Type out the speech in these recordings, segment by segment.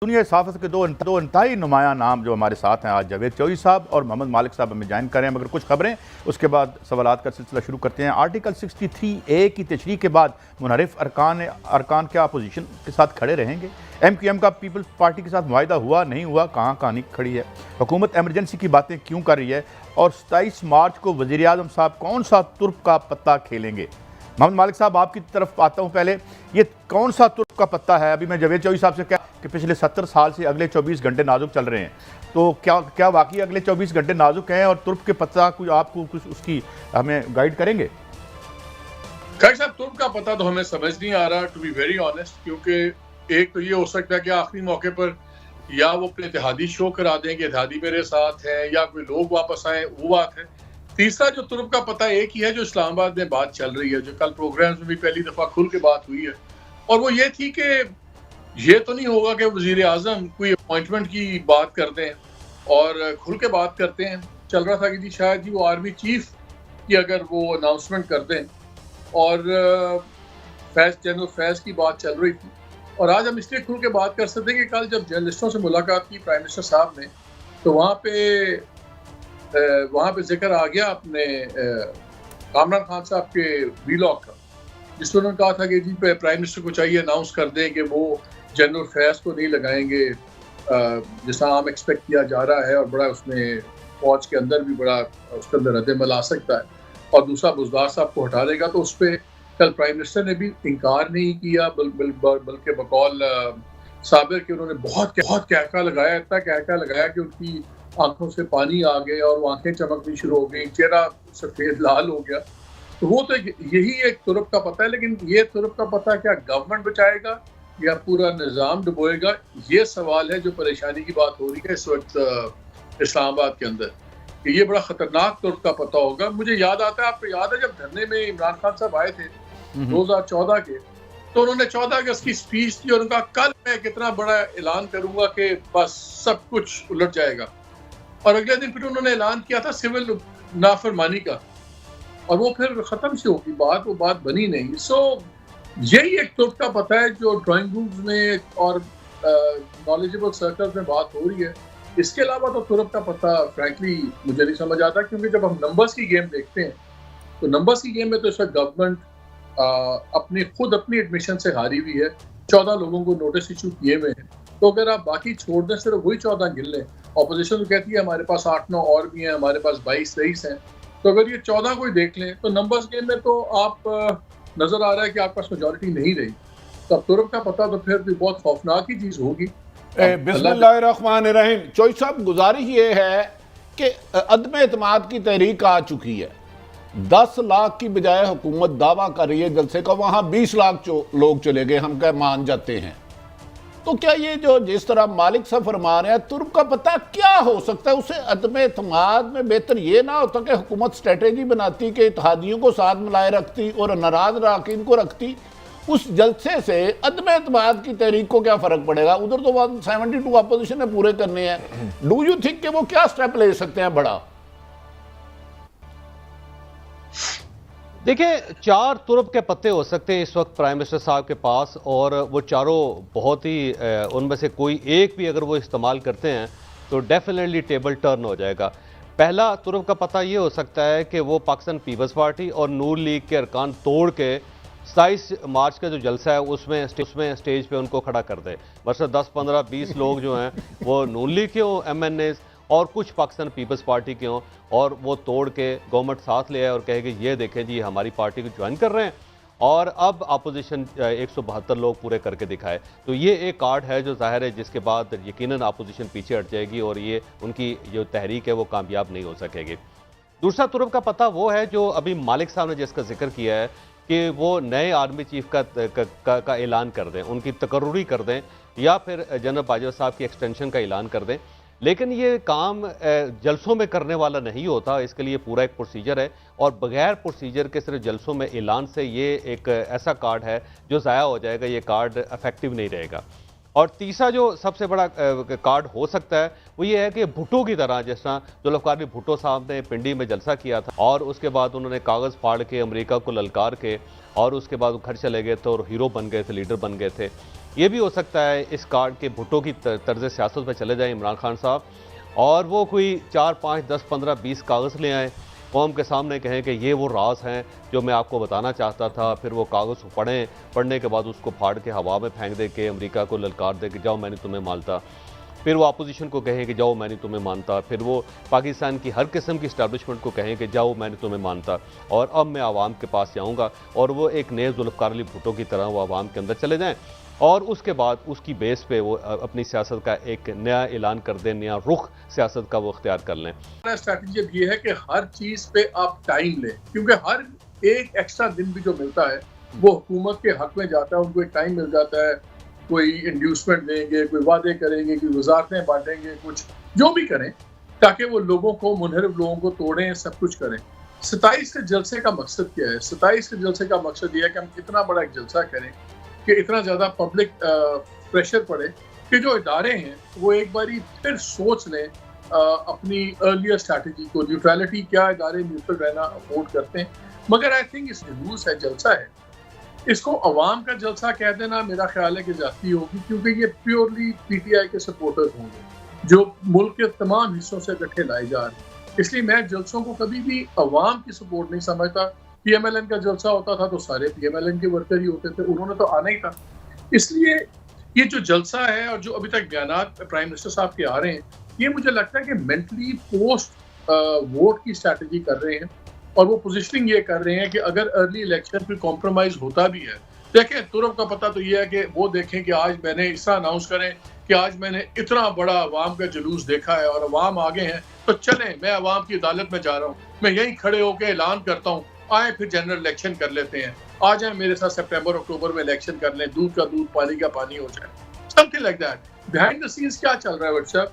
दुनिया सहाफ़त के दो इंतहाई नुमाया नाम जो हमारे साथ हैं आज, जावेद चौधरी साहब और मोहम्मद मालिक साहब हमें ज्वाइन करें। मगर कुछ खबरें, उसके बाद सवालात का सिलसिला शुरू करते हैं। आर्टिकल 63A की तशरीह के बाद मुनहरिफ अरकान क्या अपोजिशन के साथ खड़े रहेंगे? MQM का पीपल्स पार्टी के साथ मुआहिदा हुआ नहीं हुआ, कहाँ कहानी खड़ी है? हुकूमत एमरजेंसी की बातें क्यों कर रही है? और 27 मार्च को वज़ीर आज़म साहब कौन सा तुर्क का पत्ता खेलेंगे? मोहम्मद मालिक साहब, आपकी तरफ आता हूँ। पहले ये कौन सा तुर्क का पत्ता है? अभी मैं जावेद चौधरी साहब से क्या कि पिछले 70 साल से अगले 24 घंटे नाजुक चल रहे हैं, तो क्या वाकई अगले 24 घंटे नाजुक हैं? और तुर्क के पत्ता कोई आपको कुछ उसकी हमें गाइड करेंगे? खैर साहब, तुर्क का पता तो हमें समझ नहीं आ रहा, टू बी वेरी ऑनेस्ट, क्योंकि एक तो ये हो सकता है कि आखिरी मौके पर या वो अपने इत्तेहादी शो करा दें कि इत्तेहादी मेरे साथ है, या कोई लोग वापस आए, वो बात है। तीसरा जो तुर्क का पता एक ही है जो इस्लामाबाद में बात चल रही है, जो कल प्रोग्राम्स में भी पहली दफा खुल के बात हुई है, और वो ये थी कि ये तो नहीं होगा कि वजीर आजम कोई अपॉइंटमेंट की बात करते हैं और खुल के बात करते हैं। चल रहा था कि जी शायद जी वो आर्मी चीफ की अगर वो अनाउंसमेंट कर दें, और जनरल फैज़ की बात चल रही थी। और आज हम इसलिए खुल के बात कर सकते हैं कि कल जब जर्नलिस्टों से मुलाकात की प्राइम मिनिस्टर साहब ने, तो वहाँ पे जिक्र आ गया अपने कामरान खान साहब के वीलॉग का, जिसमें उन्होंने कहा था कि जी प्राइम मिनिस्टर को चाहिए अनाउंस कर दें कि वो जनरल फैज़ को नहीं लगाएंगे जैसा आम एक्सपेक्ट किया जा रहा है, और बड़ा उसमें फौज के अंदर भी बड़ा उसके अंदर रद्दमल आ सकता है, और दूसरा बुज़दार साहब को हटा देगा। तो उस पर कल प्राइम मिनिस्टर ने भी इनकार नहीं किया, बल्कि बकौल साबिर के उन्होंने बहुत कहका लगाया, इतना कहका लगाया कि उनकी आंखों से पानी आ गया और वो आंखें चमकनी शुरू हो गई, चेहरा सफ़ेद लाल हो गया। तो वो तो यही एक तुर्क का पता है, लेकिन ये तुर्क का पता क्या गवर्नमेंट बचाएगा या पूरा निज़ाम डुबोएगा, ये सवाल है जो परेशानी की बात हो रही है इस वक्त इस्लामाबाद के अंदर, कि ये बड़ा ख़तरनाक तुर्क का पता होगा। मुझे याद आता है, आपको याद है जब धरने में इमरान खान साहब आए थे 2014 के, तो उन्होंने 14 अगस्त की स्पीच दी और उनका कल मैं कितना बड़ा ऐलान करूंगा कि बस सब कुछ उलट जाएगा, और अगले दिन फिर उन्होंने ऐलान किया था सिविल नाफरमानी का, और वो फिर ख़त्म से होगी बात, वो बात बनी नहीं। सो यही एक तुर्क का पता है जो ड्राइंग रूम्स में और नॉलेजेबल सर्कल्स में बात हो रही है। इसके अलावा तो तुर्क का पता फ्रैंकली मुझे नहीं समझ आता, क्योंकि जब हम नंबर्स की गेम देखते हैं तो नंबर्स की गेम में तो इस वक्त गवर्नमेंट अपनी एडमिशन से हारी हुई है। 14 लोगों को नोटिस इशू किए हुए हैं, तो अगर आप बाकी छोड़ दें, सिर्फ वही 14 गिन लें, ऑपोजिशन तो कहती है हमारे पास 8-9 और भी हैं, हमारे पास 22-23 हैं, तो अगर ये 14 को ही देख लें तो नंबर्स गेम में तो आप नजर आ रहा है कि आपके पास मेजॉरिटी नहीं रही। तो अब तुर्क का पता तो फिर भी बहुत खौफनाक ही चीज होगी। बिस्मिल्लाहिर्रहमानिर्रहीम। चौधरी साहब, गुजारिश ये है कि अदम एतमाद की तहरीक आ चुकी है। 10 लाख की बजाय हुकूमत दावा कर रही है जलसे का वहां 20 लाख लोग चले गए, हम क्या मान जाते हैं। तो क्या ये जो जिस तरह मालिक साहब फरमा रहे हैं, तुर्क का पता क्या हो सकता है? उसे अदम एतमाद में बेहतर ये ना होता कि हुकूमत स्ट्रेटेजी बनाती कि इत्तेहादियों को साथ मिलाए रखती और नाराज अरकान को रखती? उस जलसे से अदम एतमाद की तहरीक को क्या फर्क पड़ेगा? उधर तो 172 अपोजिशन ने पूरे करने हैं। डू यू थिंक कि वो क्या स्टेप ले सकते हैं बड़ा? देखिए, 4 तुर्क के पत्ते हो सकते हैं इस वक्त प्राइम मिनिस्टर साहब के पास, और वो चारों बहुत ही उनमें से कोई एक भी अगर वो इस्तेमाल करते हैं तो डेफिनेटली टेबल टर्न हो जाएगा। पहला तुर्क का पता ये हो सकता है कि वो पाकिस्तान पीपल्स पार्टी और नूर लीग के अरकान तोड़ के 27 मार्च का जो जलसा है उसमें स्टेज पे उनको खड़ा कर दे। बस 10, 15, 20 लोग जो हैं वो नून लीग के हों, MNAs, और कुछ पाकिस्तान पीपल्स पार्टी के हों, और वो तोड़ के गवर्नमेंट साथ ले आए और कहे कि ये देखें जी हमारी पार्टी को ज्वाइन कर रहे हैं, और अब अपोजिशन 172 लोग पूरे करके दिखाए। तो ये एक कार्ड है जो जाहिर है जिसके बाद यकीनन अपोजिशन पीछे हट जाएगी और ये उनकी जो तहरीक है वो कामयाब नहीं हो सकेगी। दूसरा तुर्क का पता वो है जो अभी मालिक साहब ने जिसका जिक्र किया है कि वो नए आर्मी चीफ का ऐलान कर दें, उनकी तकर्रुरी कर दें, या फिर जनरल बाजवा साहब की एक्सटेंशन का ऐलान कर दें। लेकिन ये काम जलसों में करने वाला नहीं होता, इसके लिए पूरा एक प्रोसीजर है, और बगैर प्रोसीजर के सिर्फ जलसों में ऐलान से ये एक ऐसा कार्ड है जो ज़ाया हो जाएगा, ये कार्ड इफेक्टिव नहीं रहेगा। और तीसरा जो सबसे बड़ा कार्ड हो सकता है वो ये है कि भुट्टो की तरह, जिस तरह जुल्फ़िकार अली भुट्टो साहब ने पिंडी में जलसा किया था और उसके बाद उन्होंने कागज़ फाड़ के अमेरिका को ललकार के और उसके बाद वो घर चले गए थे और हीरो बन गए थे, लीडर बन गए थे। ये भी हो सकता है इस कार्ड के भुट्टो की तर्ज सियासत पर चले जाएं इमरान खान साहब और वो कोई 4, 5, 10, 15, 20 कागज़ ले आएँ, कौम के सामने कहें कि ये वो राज हैं जो मैं आपको बताना चाहता था, फिर वो कागज़ पढ़ने के बाद उसको फाड़ के हवा में फेंक दे के अमेरिका को ललकार दे कि जाओ मैंने तुम्हें मानता, फिर वो अपोजिशन को कहें कि जाओ मैंने तुम्हें मानता, फिर वो पाकिस्तान की हर किस्म की इस्टेब्लिशमेंट को कहें कि जाओ मैंने तुम्हें मानता और अब मैं आवाम के पास जाऊँगा, और वो एक नए जुल्फ़कार अली भुट्टो की तरह वो आवाम के अंदर चले जाएँ और उसके बाद उसकी बेस पे वो अपनी सियासत का एक नया ऐलान कर दें, नया रुख सियासत का वो इख्तियार कर लें। स्ट्रैटेजी अब ये है कि हर चीज पे आप टाइम लें, क्योंकि हर एक एक्स्ट्रा दिन भी जो मिलता है वो हुकूमत के हक में जाता है, उनको एक टाइम मिल जाता है, कोई इंड्यूसमेंट देंगे, कोई वादे करेंगे, कोई वजारतें बांटेंगे, कुछ जो भी करें ताकि वो लोगों को, मुनहरिफ लोगों को तोड़ें, सब कुछ करें। 27 के जलसे का मकसद क्या है? 27 के जलसे का मकसद ये है कि हम इतना बड़ा एक जलसा करें कि इतना ज़्यादा पब्लिक प्रेशर पड़े कि जो इदारे हैं वो एक बारी फिर सोच लें अपनी अर्लियर स्ट्रैटेजी को। न्यूट्रलिटी, क्या इदारे न्यूट्रल रहना अफोर्ड करते हैं? मगर आई थिंक इस रूस है, जलसा है, इसको अवाम का जलसा कह देना मेरा ख्याल है कि जाती होगी, क्योंकि ये प्योरली पीटीआई के सपोर्टर्स होंगे जो मुल्क के तमाम हिस्सों से इकट्ठे लाए जा रहे हैं। इसलिए मैं जलसों को कभी भी अवाम की सपोर्ट नहीं समझता। पीएमएलएन का जलसा होता था तो सारे पीएमएलएन के वर्कर ही होते थे, उन्होंने तो आना ही था। इसलिए ये जो जलसा है और जो अभी तक बयानात प्राइम मिनिस्टर साहब के आ रहे हैं, ये मुझे लगता है कि मेंटली पोस्ट वोट की स्ट्रैटेजी कर रहे हैं और वो पोजीशनिंग ये कर रहे हैं कि अगर अर्ली इलेक्शन पे कॉम्प्रोमाइज होता भी है, देखें तुरंत का पता तो ये है कि वो देखें कि आज मैंने इस तरह अनाउंस करें कि आज मैंने इतना बड़ा अवाम का जुलूस देखा है और अवाम आगे हैं, तो चलें मैं अवाम की अदालत में जा रहा हूँ, मैं यहीं खड़े होकर ऐलान करता हूँ, आए फिर जनरल इलेक्शन कर लेते हैं, आ जाए मेरे साथ सितंबर अक्टूबर में इलेक्शन कर लें, दूध का दूध पानी का पानी हो जाए, something like that. Behind the scenes क्या चल रहा है व्हाट्सएप?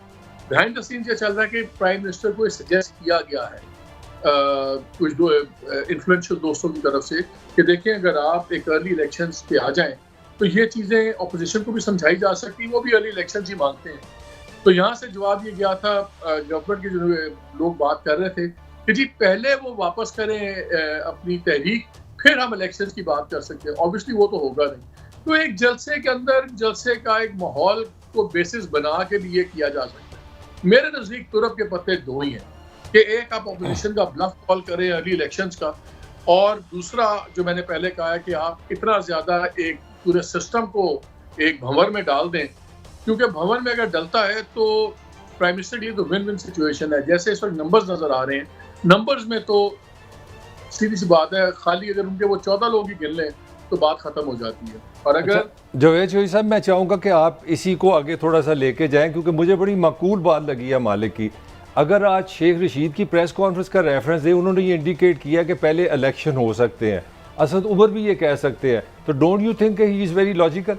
बिहाइंड द सीन्स ये चल रहा है कि प्राइम मिनिस्टर को सजेस्ट किया गया है कुछ दो इन्फ्लुएंशियल दोस्तों की तरफ से कि देखें अगर आप एक अर्ली इलेक्शंस पे आ जाएं तो ये चीज़ें अपोजिशन को भी समझाई जा सकती, वो भी अर्ली इलेक्शंस ही मांगते हैं। तो यहाँ से जवाब ये गया था, गवर्नमेंट के जो लोग बात कर रहे थे कि जी पहले वो वापस करें अपनी तहरीक, फिर हम इलेक्शंस की बात कर सकते हैं। ऑब्वियसली वो तो होगा नहीं। तो एक जलसे के अंदर जलसे का एक माहौल को बेसिस बना के भी ये किया जा सकता है। मेरे नज़दीक तुरप के पत्ते दो ही हैं कि एक आप अपोजिशन का ब्लफ कॉल करें अर्ली इलेक्शंस का, और दूसरा जो मैंने पहले कहा है कि आप इतना ज़्यादा एक पूरे सिस्टम को एक भंवर में डाल दें, क्योंकि भंवर में अगर डलता है तो प्राइम मिनिस्टर के लिए तो विन विन सिचुएशन है। जैसे इस वक्त नंबर्स नज़र आ रहे हैं, नंबर्स में तो सीधी सी बात है, खाली अगर उनके वो 14 लोग ही गिन लें तो बात खत्म हो जाती है। और अगर जावेद चौधरी साहब, मैं चाहूँगा कि आप इसी को आगे थोड़ा सा लेके जाएं, क्योंकि मुझे बड़ी माकूल बात लगी है मालिक की। अगर आज शेख रशीद की प्रेस कॉन्फ्रेंस का रेफरेंस दे, उन्होंने ये इंडिकेट किया कि पहले इलेक्शन हो सकते हैं, असद उमर भी ये कह सकते हैं, तो don't you think he is very logical?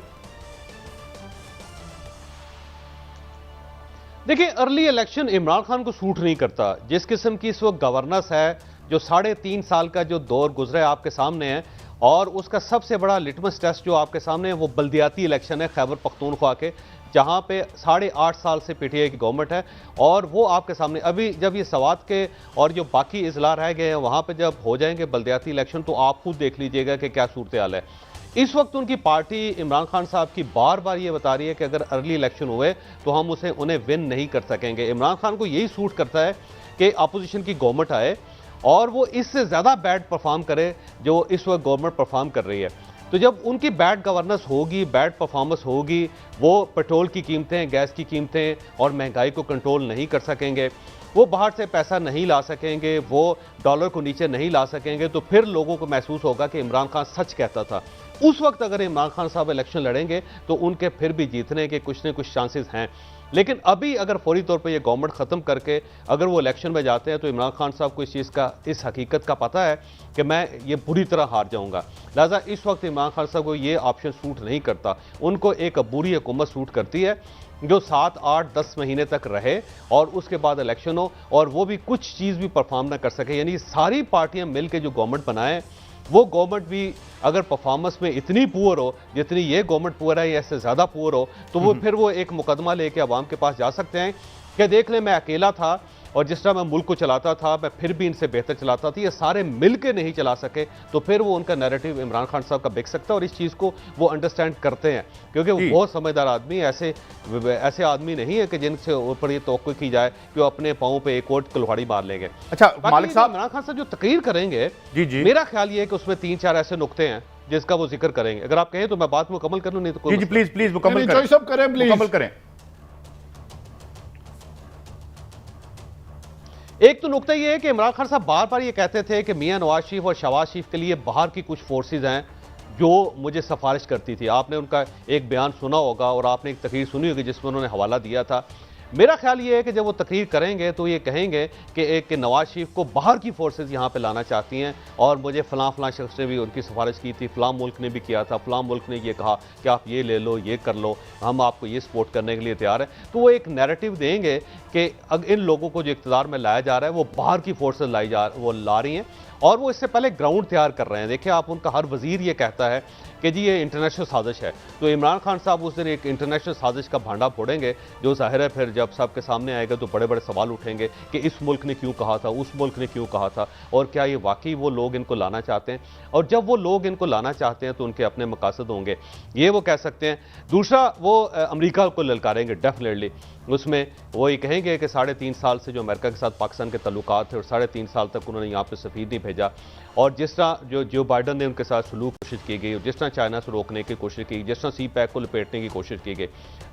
देखिए, अर्ली इलेक्शन इमरान खान को सूट नहीं करता। जिस किस्म की इस वक्त गवर्नेंस है, जो 3.5 साल का जो दौर गुजरा है आपके सामने है, और उसका सबसे बड़ा लिटमस टेस्ट जो आपके सामने है वो बल्दियाती इलेक्शन है खैबर पख्तूनख्वा के, जहां पे 8.5 साल से पीटीआई की गवर्नमेंट है, और वो आपके सामने अभी जब ये सवात के और जो बाकी इजला रह गए हैं वहां पे जब हो जाएंगे बल्दियाती इलेक्शन, तो आप खुद देख लीजिएगा कि क्या सूरत हाल है। इस वक्त उनकी पार्टी इमरान खान साहब की बार बार ये बता रही है कि अगर अर्ली इलेक्शन हुए तो हम उन्हें विन नहीं कर सकेंगे। इमरान खान को यही सूट करता है कि अपोजिशन की गवर्नमेंट आए और वो इससे ज़्यादा बैड परफॉर्म करे जो इस वक्त गवर्नमेंट परफॉर्म कर रही है। तो जब उनकी बैड गवर्नेंस होगी, बैड परफॉर्मेंस होगी, वो पेट्रोल की कीमतें, गैस की कीमतें और महंगाई को कंट्रोल नहीं कर सकेंगे, वो बाहर से पैसा नहीं ला सकेंगे, वो डॉलर को नीचे नहीं ला सकेंगे, तो फिर लोगों को महसूस होगा कि इमरान खान सच कहता था। उस वक्त अगर इमरान खान साहब इलेक्शन लड़ेंगे तो उनके फिर भी जीतने के कुछ न कुछ चांसेस हैं। लेकिन अभी अगर फौरी तौर पर यह गवर्नमेंट ख़त्म करके अगर वो इलेक्शन में जाते हैं तो इमरान खान साहब को इस चीज़ का, इस हकीकत का पता है कि मैं ये बुरी तरह हार जाऊंगा। लिहाजा इस वक्त इमरान खान साहब को ये ऑप्शन सूट नहीं करता। उनको एक बुरी हुकूमत सूट करती है जो 7, 8, 10 महीने तक रहे और उसके बाद इलेक्शन हो और वो भी कुछ चीज़ भी परफॉर्म ना कर सके। यानी सारी पार्टियां मिलकर जो गवर्नमेंट बनाए, वो गवर्नमेंट भी अगर परफॉर्मेंस में इतनी पुअर हो जितनी ये गवर्नमेंट पुअर है या इससे ज़्यादा पुअर हो, तो वो फिर वो एक मुकदमा लेके अवाम के पास जा सकते हैं कि देख लें मैं अकेला था और जिस तरह मैं मुल्क को चलाता था मैं फिर भी इनसे बेहतर चलाता था, ये सारे मिल के नहीं चला सके, तो फिर वो उनका नैरेटिव इमरान खान साहब का बिक सकता है। और इस चीज़ को वो अंडरस्टैंड करते हैं, क्योंकि वो बहुत समझदार आदमी, ऐसे आदमी नहीं है कि जिनसे ऊपर ये तवक्को की जाए कि वो अपने पाँव पे एक और कुल्हाड़ी मार लेंगे। अच्छा मालिक साहब, इमरान खान साहब जो तकरीर करेंगे, जी मेरा ख्याल ये है कि उसमें 3-4 ऐसे नुक्ते हैं जिसका वो जिक्र करेंगे। अगर आप कहें तो मैं बात मुकम्मल कर लूं, नहीं तो कोई जी प्लीज प्लीज मुकम्मल चॉइस सब करें, प्लीज मुकम्मल करें। एक तो नुकता ये है कि इमरान खान साहब बार बार ये कहते थे कि मियां नवाज शरीफ और शहबाज शरीफ के लिए बाहर की कुछ फोर्सेज हैं जो मुझे सिफारिश करती थी। आपने उनका एक बयान सुना होगा और आपने एक तकरीर सुनी होगी जिसमें उन्होंने हवाला दिया था। मेरा ख्याल ये है कि जब वो तकरीर करेंगे तो ये कहेंगे कि नवाज शरीफ को बाहर की फोर्सेज यहाँ पे लाना चाहती हैं और मुझे फ़लाँ शख्स ने भी उनकी सिफारिश की थी, फ़लाँ मुल्क ने भी किया था, फ़लाँ मुल्क ने ये कहा कि आप ये ले लो, ये कर लो, हम आपको ये सपोर्ट करने के लिए तैयार हैं। तो वो एक नैरेटिव देंगे कि अगर इन लोगों को जो इक़्तिदार में लाया जा रहा है वो बाहर की फोर्सेज ला रही हैं और वो इससे पहले ग्राउंड तैयार कर रहे हैं। देखिए आप, उनका हर वजीर ये कहता है कि जी ये इंटरनेशनल साजिश है, तो इमरान खान साहब उस दिन एक इंटरनेशनल साजिश का भांडा फोड़ेंगे जो जाहिर है फिर जब सबके सामने आएगा तो बड़े बड़े सवाल उठेंगे कि इस मुल्क ने क्यों कहा था, उस मुल्क ने क्यों कहा था, और क्या ये वाकई वो लोग इनको लाना चाहते हैं। और जब वो लोग इनको लाना चाहते हैं तो उनके अपने मकासद होंगे, ये वो कह सकते हैं। दूसरा, वो अमेरिका को ललकारेंगे डेफिनेटली। उसमें वो ये कहेंगे कि 3.5 साल से जो अमेरिका के साथ पाकिस्तान के तल्लुकात थे और 3.5 साल तक उन्होंने यहाँ पे सफीर नहीं भेजा, और जिस तरह जो बाइडन ने उनके साथ सलूक कोशिश की गई, जिस तरह चाइना से रोकने की कोशिश की, जिस तरह सी पैक को लपेटने की कोशिश की गई,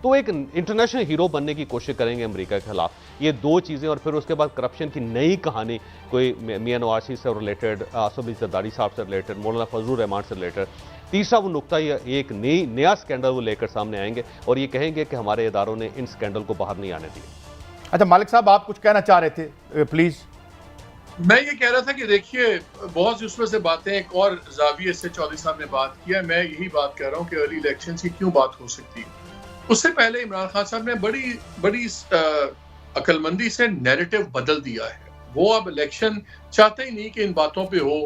तो एक इंटरनेशनल हीरो बनने की कोशिश करेंगे अमेरिका के खिलाफ। ये दो चीज़ें, और फिर उसके बाद करप्शन की नई कहानी, कोई मियां नवाज शरीफ से रिलेटेड, आसिफ अली जरदारी साहब से रिलेटेड, मौलाना फजलुर रहमान से रिलेटेड। तीसरा वो नुकता, ये एक नया स्कैंडल वो लेकर सामने आएंगे और ये कहेंगे कि हमारे इदारों ने इन स्कैंडल को बाहर नहीं आने दिया। अच्छा मालिक साहब, आप कुछ कहना चाह रहे थे, प्लीज। मैं ये कह रहा था कि देखिए, बहुत सी उसमें से बातें एक और जाविये से चौधरी साहब ने बात किया, मैं यही बात कर रहा हूँ कि अर्ली इलेक्शन की क्यों बात हो सकती है। उससे पहले इमरान खान साहब ने बड़ी अक्लमंदी से नैरेटिव बदल दिया है। वो अब इलेक्शन चाहते ही नहीं कि इन बातों पे हो,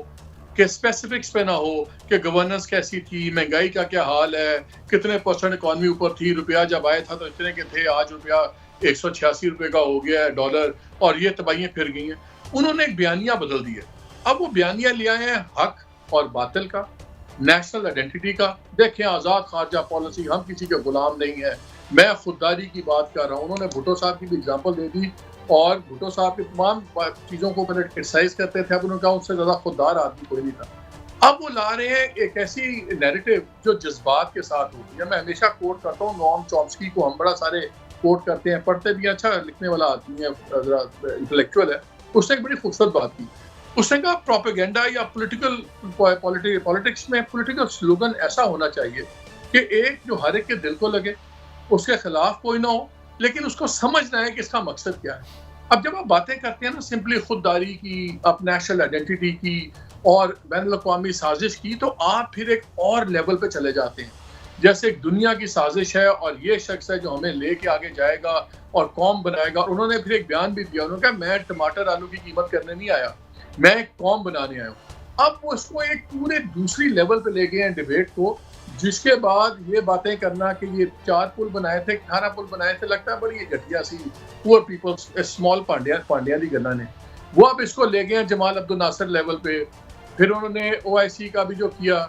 कि स्पेसिफिक्स पे ना हो कि गवर्नेंस कैसी थी, महंगाई का क्या हाल है, कितने % इकॉनमी ऊपर थी, रुपया जब आया था तो इतने के थे, आज रुपया 186 रुपए का हो गया है डॉलर, और ये तबाहियां फिर गई हैं। उन्होंने एक बयानिया बदल दी है। अब वो बयानिया ले आए हैं हक और बातिल का, नेशनल आइडेंटिटी का। देखें, आज़ाद खारजा पॉलिसी, हम किसी के गुलाम नहीं है। मैं खुददारी की बात कर रहा हूँ। उन्होंने भुट्टो साहब की भी एग्जाम्पल दे दी और भुट्टो साहब की तमाम चीज़ों को पहले क्रिटिसाइज करते थे, अब उन्होंने कहा उससे ज़्यादा खुददार आदमी कोई नहीं था। अब वो ला रहे हैं एक ऐसी नैरेटिव जो जज्बात के साथ होती है। मैं हमेशा कोट करता हूँ नोम चॉम्स्की को, हम बड़ा सारे कोट करते हैं, पढ़ते भी, अच्छा लिखने वाला आदमी है, इंटेलेक्चुअल है। उसने एक बड़ी खूबसूरत बात की। उसने कहा प्रोपेगेंडा या पॉलिटिक्स में पॉलिटिकल स्लोगन ऐसा होना चाहिए कि एक जो हर एक के दिल को लगे, उसके खिलाफ कोई ना हो, लेकिन उसको समझना है कि इसका मकसद क्या है। अब जब आप बातें करते हैं ना सिंपली खुददारी की, अब नेशनल आइडेंटिटी की और बैनुल-अक़वामी साजिश की, तो आप फिर एक और लेवल पे चले जाते हैं। जैसे एक दुनिया की साजिश है और ये शख्स है जो हमें लेके आगे जाएगा और कौम बनाएगा। और उन्होंने फिर एक बयान भी दिया, उन्होंने कहा मैं टमाटर आलू की कीमत करने नहीं आया, मैं एक कौम बनाने आया हूँ। अब वो इसको एक पूरे दूसरी लेवल पे ले गए हैं डिबेट को, जिसके बाद ये बातें करना कि ये 4 पुल बनाए थे, 18 पुल बनाए थे, लगता है बड़ी घटिया सी पुअर पीपल्स स्मॉल पांड्या दी गन्ना ने। वो अब इसको ले गए हैं जमाल अब्दुल नासिर लेवल पे। फिर उन्होंने OIC का भी जो किया,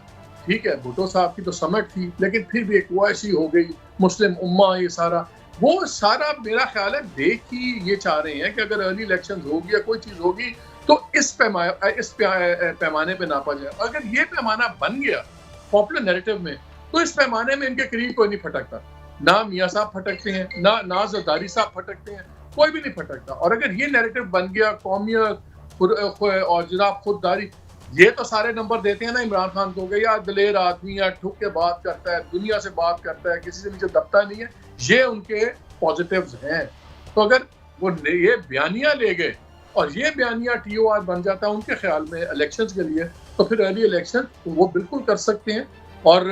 ठीक है, भुट्टो साहब की तो समिट थी, लेकिन फिर भी एक OIC हो गई, मुस्लिम उम्मा, ये सारा वो सारा मेरा ख्याल है देख ही ये चाह रहे हैं कि अगर अर्ली इलेक्शन होगी या कोई चीज़ होगी तो इस पैमाने पे नापा जाए। अगर ये पैमाना बन गया पॉपुलर नैरेटिव में, तो इस पैमाने में इनके करीब कोई नहीं फटकता। ना मियाँ साहब फटकते हैं, ना जरदारी साहब फटकते हैं, कोई भी नहीं फटकता। और अगर ये नैरेटिव बन गया कौमियत और जनाब खुददारी, ये तो सारे नंबर देते हैं ना इमरान खान को कि यार दिलेर आदमी है, ठुक के बात करता है, दुनिया से बात करता है, किसी से नीचे दबता नहीं है। ये उनके पॉजिटिव्स हैं। तो अगर वो ये बयानिया ले गए और ये बयानिया TOR बन जाता है उनके ख्याल में इलेक्शंस के लिए, तो फिर अर्ली इलेक्शन वो बिल्कुल कर सकते हैं। और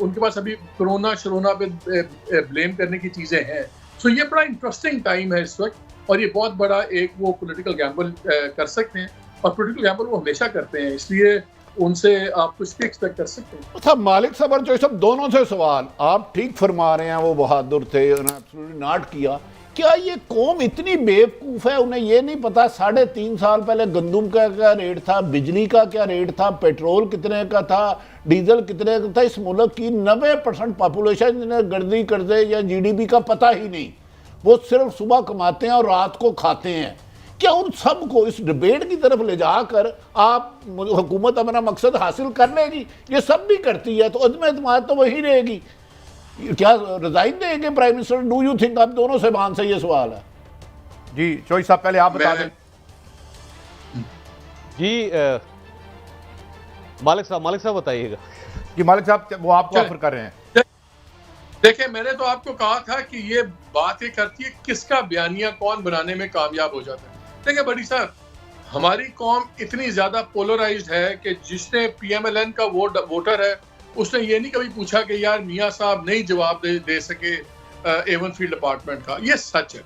उनके पास अभी कोरोना पे ब्लेम करने की चीज़ें हैं। सो ये बड़ा इंटरेस्टिंग टाइम है इस वक्त, और ये बहुत बड़ा एक वो पॉलिटिकल गैम्बल कर सकते हैं, और पॉलिटिकल गैम्बल वो हमेशा करते हैं, इसलिए उनसे आप कुछ भी एक्सपेक्ट कर सकते हैं। अच्छा मालिक साहब और जो सब दोनों से सवाल, आप ठीक फरमा रहे हैं, वो बहादुर थे, उन्होंने एब्सोल्युटली नॉट किया। क्या ये कौम इतनी बेवकूफ है, उन्हें ये नहीं पता 3.5 साल पहले गंदम का क्या रेट था, बिजली का क्या रेट था, पेट्रोल कितने का था, डीजल कितने का था। इस मुल्क की 90% पॉपुलेशन जिन्हें गर्दी कर्जे या जीडीपी का पता ही नहीं, वो सिर्फ सुबह कमाते हैं और रात को खाते हैं। क्या उन सब को इस डिबेट की तरफ ले जाकर आप हुकूमत अपना मकसद हासिल कर लेगी? ये सब भी करती है तो अदम एतमाद तो वही रहेगी। क्या रिजाइन देंगे prime minister? Do you think? आप दोनों से मान से ये सवाल है जी। चौधरी साहब पहले आप बता दें जी। मालिक साहब बताइएगा। कि मालिक साहब वो आपको ऑफर कर रहे हैं। देखिए, मैंने तो आपको कहा था कि ये बात ये करती है किसका बयानिया कौन बनाने में कामयाब हो जाता है। देखिए बड़ी साहब, हमारी कौम इतनी ज्यादा पोलराइज्ड है कि जिसने पीएमएलएन का वोटर है उसने ये नहीं कभी पूछा कि यार मियां साहब नहीं जवाब दे सके एवन फील्ड डिपार्टमेंट का। ये सच है।